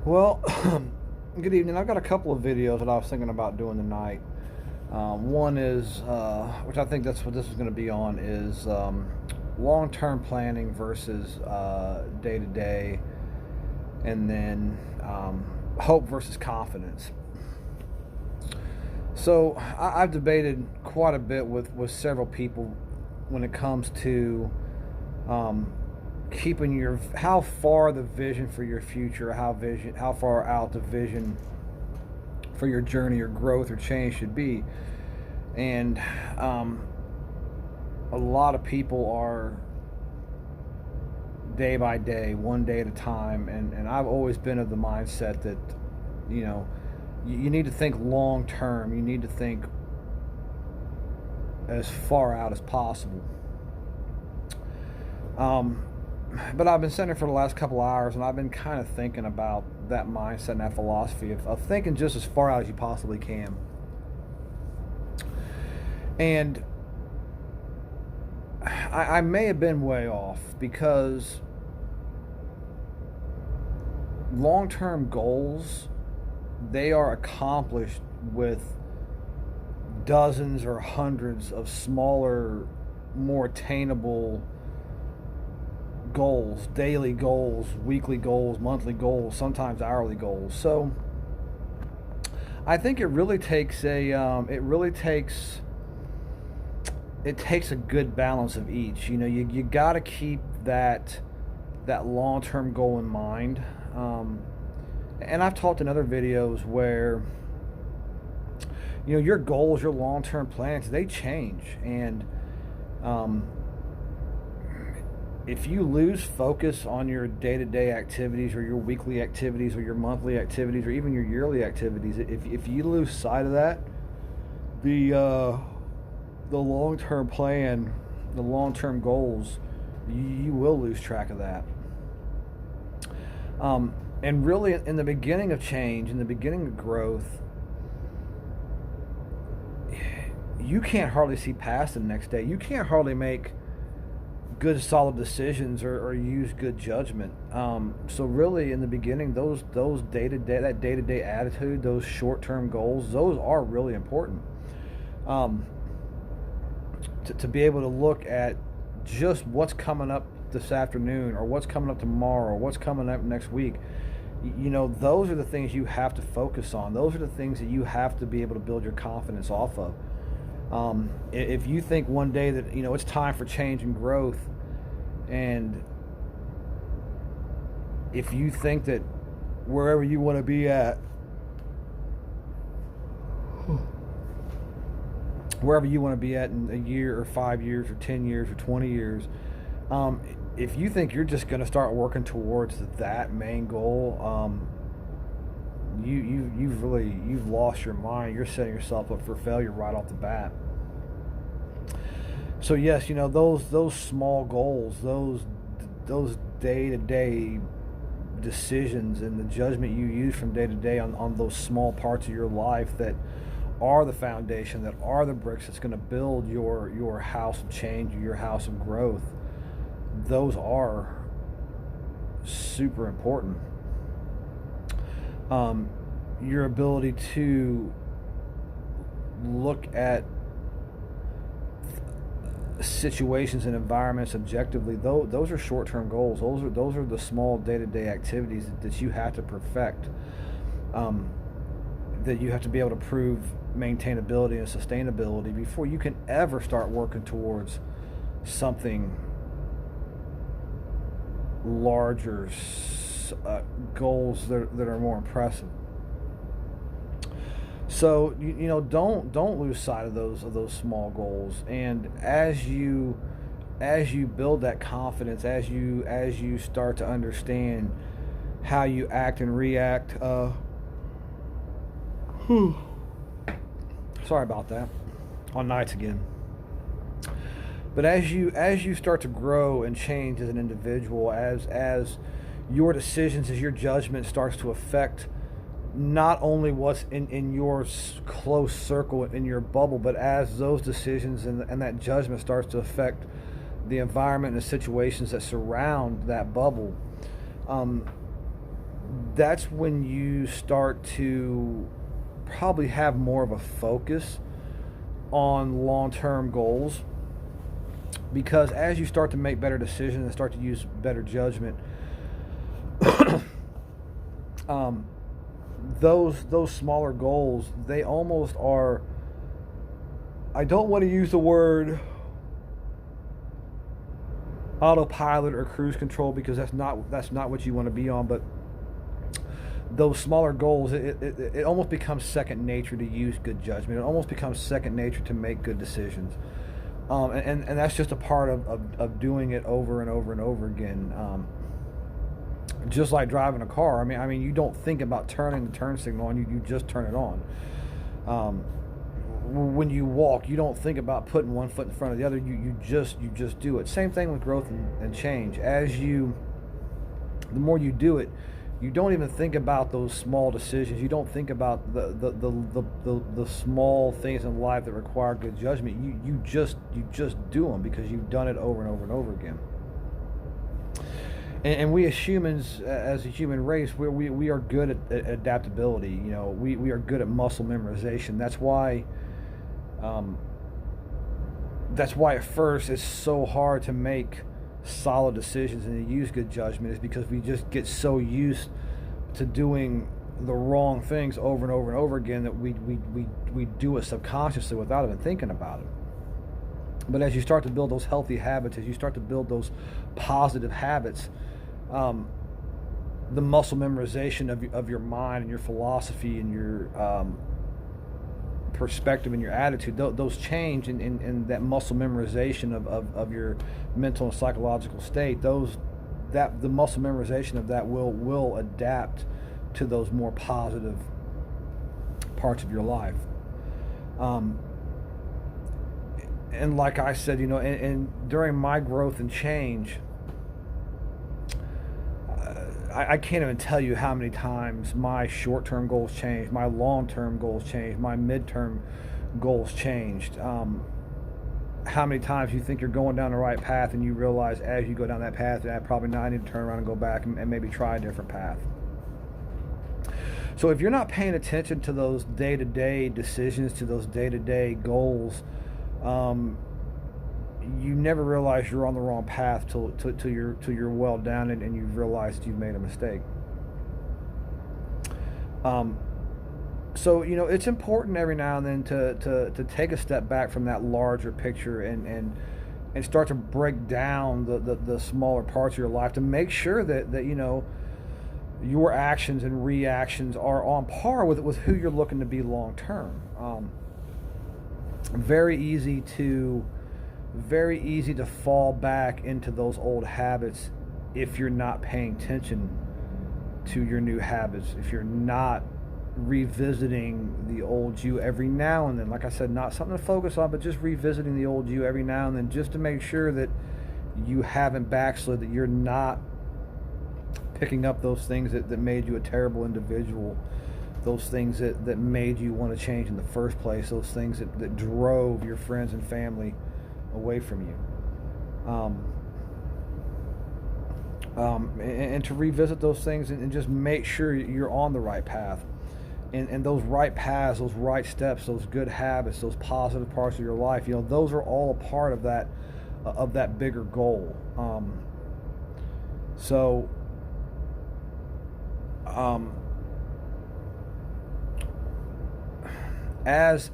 Well, good evening. I've got a couple of videos that I was thinking about doing tonight. One is, which I think that's what this is going to be on, is long-term planning versus day-to-day, and then hope versus confidence. So I've debated quite a bit with several people when it comes to um, keeping your how far the vision for your future, how far out the vision for your journey or growth or change should be. And a lot of people are day by day, one day at a time. And I've always been of the mindset that, you know, you need to think long term. You need to think as far out as possible. Um, but I've been sitting here for the last couple hours, and I've been kind of thinking about that mindset and that philosophy of thinking just as far out as you possibly can. And I may have been way off because long-term goals, they are accomplished with dozens or hundreds of smaller, more attainable goals, daily goals, weekly goals, monthly goals, sometimes hourly goals. So I think it takes a good balance of each. You know, you got to keep that long term goal in mind. And I've talked in other videos where, you know, your goals, your long term plans, they change. And um, if you lose focus on your day-to-day activities or your weekly activities or your monthly activities or even your yearly activities, if you lose sight of that, the the long-term plan, the long-term goals, you will lose track of that. And really, in the beginning of change, in the beginning of growth, you can't hardly see past the next day. You can't hardly make good solid decisions or use good judgment. So really in the beginning, those day-to-day, that day-to-day attitude, those short-term goals, those are really important. um, to be able to look at just what's coming up this afternoon or what's coming up tomorrow or what's coming up next week. You know, those are the things you have to focus on. Those are the things that you have to be able to build your confidence off of. If you think one day that, you know, it's time for change and growth, and if you think that wherever you want to be at, wherever you want to be at in a year or 5 years or 10 years or 20 years, um, if you think you're just going to start working towards that main goal, you've lost your mind. You're setting yourself up for failure right off the bat. So yes, you know, those small goals, those day to day decisions and the judgment you use from day to day on those small parts of your life that are the foundation, that are the bricks that's going to build your house of change, your house of growth. Those are super important. Your ability to look at situations and environments objectively, those are short-term goals. Those are the small day-to-day activities that you have to perfect, that you have to be able to prove maintainability and sustainability before you can ever start working towards something larger, goals that are more impressive. So you know, don't lose sight of those small goals. And as you build that confidence, as you start to understand how you act and react, sorry about that, on nights again. But as you start to grow and change as an individual, as your decisions, as your judgment starts to affect not only what's in your close circle, in your bubble, but as those decisions and that judgment starts to affect the environment and the situations that surround that bubble, um, that's when you start to probably have more of a focus on long-term goals, because as you start to make better decisions and start to use better judgment, um, those smaller goals, they almost are, I don't want to use the word autopilot or cruise control, because that's not what you want to be on, but those smaller goals, it almost becomes second nature to use good judgment. It almost becomes second nature to make good decisions. And that's just a part of doing it over and over and over again. Just like driving a car. I mean, you don't think about turning the turn signal on. You just turn it on. When you walk, you don't think about putting one foot in front of the other. You just do it. Same thing with growth and change. The more you do it, you don't even think about those small decisions. You don't think about the small things in life that require good judgment. You just do them because you've done it over and over and over again. And we as humans, as a human race, we are good at adaptability. You know, we are good at muscle memorization. That's why at first it's so hard to make solid decisions and to use good judgment, is because we just get so used to doing the wrong things over and over and over again that we do it subconsciously without even thinking about it. But as you start to build those healthy habits, as you start to build those positive habits, the muscle memorization of your mind and your philosophy and your perspective and your attitude, those change, and that muscle memorization of your mental and psychological state, the muscle memorization of that will adapt to those more positive parts of your life. And like I said, you know, and during my growth and change, I can't even tell you how many times my short-term goals changed, my long-term goals changed, my mid-term goals changed. How many times you think you're going down the right path and you realize as you go down that path that probably now I need to turn around and go back and maybe try a different path. So if you're not paying attention to those day-to-day decisions, to those day-to-day goals, you never realize you're on the wrong path till you're well down and you've realized you've made a mistake. So, you know, it's important every now and then to take a step back from that larger picture and start to break down the smaller parts of your life to make sure that you know, your actions and reactions are on par with who you're looking to be long term. Very easy to fall back into those old habits if you're not paying attention to your new habits, if you're not revisiting the old you every now and then. Like I said, not something to focus on, but just revisiting the old you every now and then, just to make sure that you haven't backslid, that you're not picking up those things that made you a terrible individual, those things that made you want to change in the first place, those things that drove your friends and family away from you. And to revisit those things and just make sure you're on the right path. And those right paths, those right steps, those good habits, those positive parts of your life, you know, those are all a part of that bigger goal. As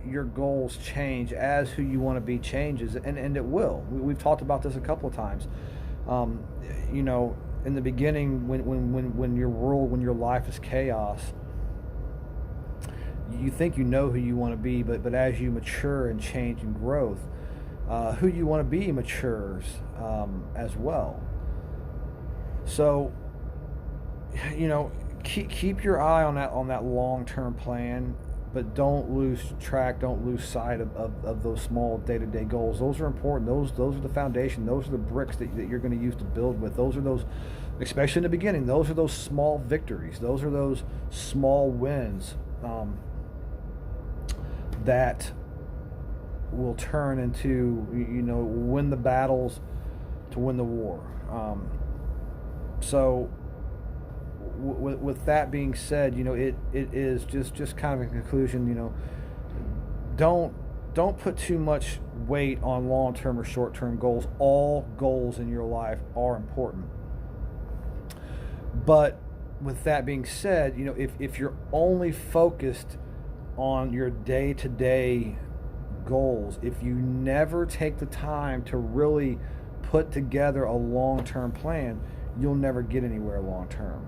your goals change, as who you want to be changes, and it will. We've talked about this a couple of times. You know, in the beginning, when your world, when your life is chaos, you think you know who you want to be, but as you mature and change and growth, who you want to be matures as well. So, you know, keep your eye on that long-term plan, but don't lose track, don't lose sight of those small day-to-day goals. Those are important. Those are the foundation. Those are the bricks that you're going to use to build with. Those are those, especially in the beginning, those are those small victories. Those are those small wins that will turn into, you know, win the battles to win the war. So with that being said, it is just kind of a conclusion. Don't don't put too much weight on long-term or short-term goals. All goals in your life are important. But with that being said, if you're only focused on your day-to-day goals, if you never take the time to really put together a long-term plan, you'll never get anywhere long-term.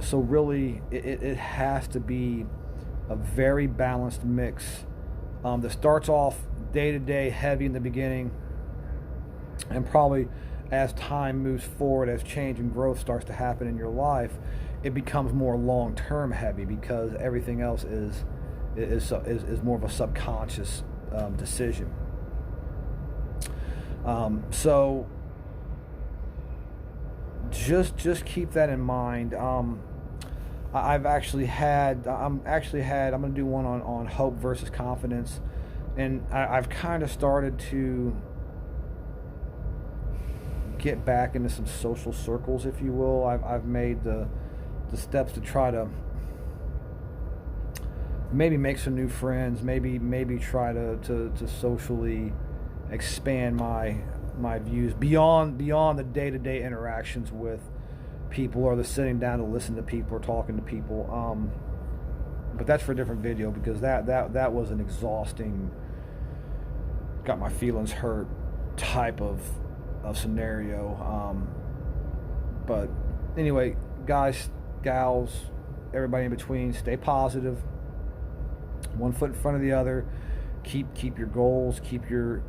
So really, it has to be a very balanced mix that starts off day-to-day heavy in the beginning, and probably as time moves forward, as change and growth starts to happen in your life, it becomes more long-term heavy, because everything else is more of a subconscious decision. So just keep that in mind. I'm going to do one on hope versus confidence, and I've kind of started to get back into some social circles, if you will. I've made the steps to try to maybe make some new friends, maybe try to socially expand my views beyond the day-to-day interactions with people, or the sitting down to listen to people or talking to people. But that's for a different video, because that was an exhausting, got my feelings hurt type of scenario. But anyway, guys, gals, everybody in between, stay positive. One foot in front of the other. Keep your goals. Keep your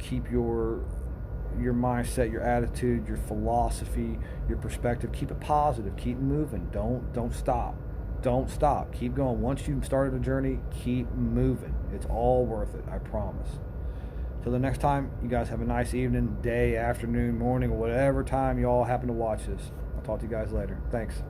mindset, your attitude, your philosophy, your perspective. Keep it positive. Keep moving. Don't stop. Don't stop. Keep going. Once you've started a journey, keep moving. It's all worth it. I promise. Till the next time, you guys have a nice evening, day, afternoon, morning, or whatever time you all happen to watch this. I'll talk to you guys later. Thanks.